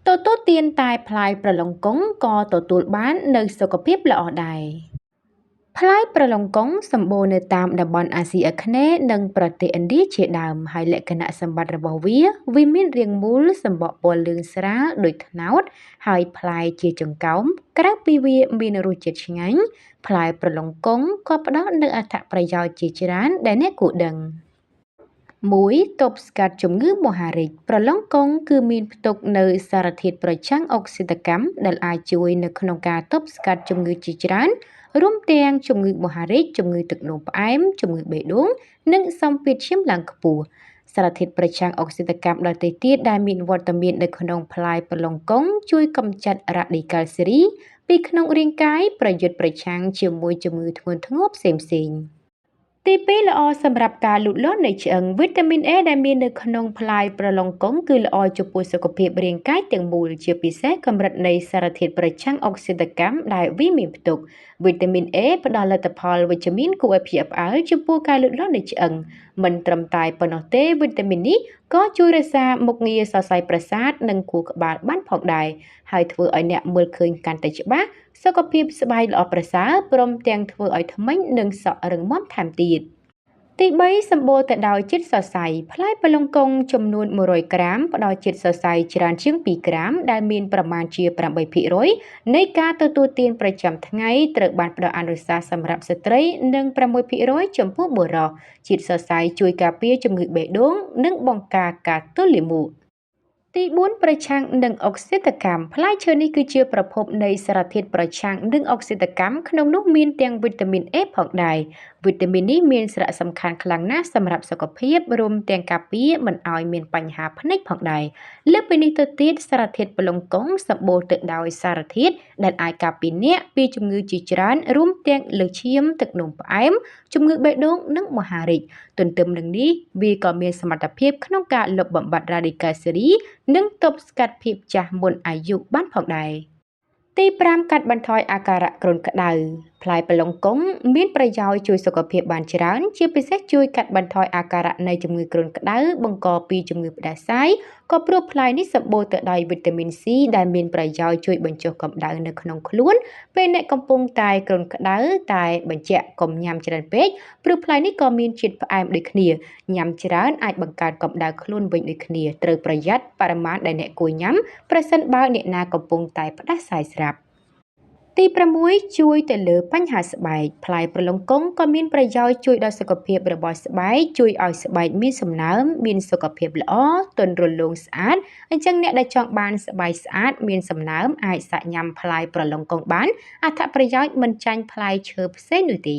ទទួលទានតែផ្លែប្រឡុងកុងក៏ទទួលបាននូវសុខភាពល្អដែរផ្លែប្រឡុងកុងសម្បូរនៅតាមតំបន់អាស៊ីអាគ្នេយ៍និងប្រទេសឥណ្ឌាជាដើមហើយលក្ខណៈសម្បត្តិរបស់វាមានរាងមូលសម្បកពណ៌លឿងស្រាលដូចត្នោតហើយផ្លែជាចង្កោមក្រៅពីវាមានរសជាតិឆ្ងាញ់ផ្លែប្រឡុងកុងក៏ផ្ដល់នូវអត្ថប្រយោជន៍ជាច្រើនដែលអ្នកគួរដឹង1. ទប់ស្កាត់ជំងឺមហារីកប្រឡុងកុងគឺមានផ្ទុកនៅសារធាតុប្រឆាំងអុកស៊ីតកម្មដែលអាចជួយនៅក្នុងការទប់ស្កាត់ជំងឺជាច្រើនរួមទាំងជំងឺមហារីកជំងឺទឹកនោមផ្អែមជំងឺបេះដូងនិងសម្ពាធឈាមឡើងខ្ពស់សារធាតុប្រឆាំងអុកស៊ីតកម្មដទៃទៀតដែលមានវត្តមាននៅក្នុងផ្លែប្រឡុងកុងជួយកម្ចាត់រ៉ាឌីកាល់សេរីពីក្នុងរាងកាយប្រយុទ្ធប្រឆាំងជាមួយជំងឺធ្ងន់ធ្ងរផ្សេងៗទី2ល្អសម្រាប់ការលូតលាស់នៃឆ្អឹងវីតាមីន A ដែលមាននៅក្នុងផ្លែប្រឡុងកុងគឺល្អចំពោះសុខភាពរាងកាយទាំងមូលជាពិសេសកម្រិតនៃសារធាតុប្រឆាំងអុកស៊ីតកម្មដែលវាមានផ្ទុកវីតាមីន A ផ្ដល់លទ្ធផលវិជ្ជមានគួរឲ្យភ្ញាក់ផ្អើលចំពោះការលូតលាស់នៃឆ្អឹងមិនត្រឹមតែប៉ុណ្ណោះទេវីតាមីននេះក៏ជួយរក្សាមុខងារសរសៃប្រសាទនិងខួរក្បាលបានផងដែរហើយធ្វើឲ្យអ្នកមើលឃើញកាន់តែច្បាស់សុខភាពស្បែកល្អប្រសើរព្រមទាំងធ្វើឲ្យធ្មេញនិងសក់រឹងមាំថែមទៀតទី3សម្បូរទៅដោយជាតិសរសៃផ្លែប្រឡុងកុងចំនួន100ក្រាមផ្ដល់ជាតិសរសៃច្រើនជាង2ក្រាមដែលមានប្រមាណជា8%នៃការទទួលទានប្រចាំថ្ងៃត្រូវបានផ្ដល់អនុសាសន៍សម្រាប់ស្ត្រីនិង6%ចំពោះបុរសជាតិសរសៃជួយការពារជំងឺបេះដូងនិងបង្ការការទល់លាមកទី4ប្រឆាំងនឹងអុកស៊ីតកម្មផ្លែឈើនេះគឺជាប្រភពនៃសារធាតុប្រឆាំងនឹងអុកស៊ីតកម្មក្នុងនោះមានទាំងវីតាមីន A ផងដែរវីតាមីននេះមានសារៈសំខាន់ខ្លាំងណាស់សម្រាប់សុខភាពរួមទាំងការពារមិនឲ្យមានបញ្ហាភ្នែកផងដែរលើសពីនេះទៅទៀតសារធាតុប្រឡុងកុងសម្បូរទៅដោយសារធាតុដែលអាចការពារអ្នកពីជំងឺជាច្រើនរួមទាំងលើសឈាមទឹកនោមផ្អែមជំងឺបេះដូងនិងមហារីកទន្ទឹមនឹងនេះវាក៏មានសមត្ថភាពក្នុងការលុបបំបាត់រ៉ាឌីកាល់សេរីនិងទប់ស្កាត់ភាពចាស់មុនអាយុបានផងដែរទី5កាត់បន្ថយអាការៈគ្រុនក្តៅផ្លែប្រឡុងកុងមានប្រយោជន៍ជួយសុខភាពបានច្រើនជាពិសេសជួយកាត់បន្ថយអាការៈនៃជំងឺគ្រុនក្តៅបង្កពីជំងឺផ្ដាសាយក៏ព្រោះផ្លែនេះសម្បូរទៅដោយវីតាមីន C ដែលមានប្រយោជន៍ជួយបញ្ចុះកម្ដៅនៅក្នុងខ្លួនពេលអ្នកកំពុងតែគ្រុនក្តៅតែបញ្ជាក់កុំញ៉ាំច្រើនពេកព្រោះផ្លែនេះក៏មានជាតិផ្អែមដូចគ្នាញ៉ាំច្រើនអាចបង្កើតកម្ដៅខ្លួនវិញដូចគ្នាត្រូវប្រយ័ត្នបរិមាណដែលអ្នកគួរញ៉ាំប្រសិនបើអ្នកណាកំពុងតែផ្ដាសាយស្រាប់ទី6ជួយទៅលើបញ្ហាស្បែកផ្លែប្រឡុងកុងក៏មានប្រយោជន៍ជួយដល់សុខភាពរបស់ស្បែកជួយឲ្យស្បែកមានសំណើមមានសុខភាពល្អទន់រលោងស្អាតអញ្ចឹងអ្នកដែលចង់បានស្បែកស្អាតមានសំណើមអាចសាកញ៉ាំផ្លែប្រឡុងកុងបានអត្ថប្រយោជន៍មិនចាញ់ផ្លែឈើផ្សេងនោះទេ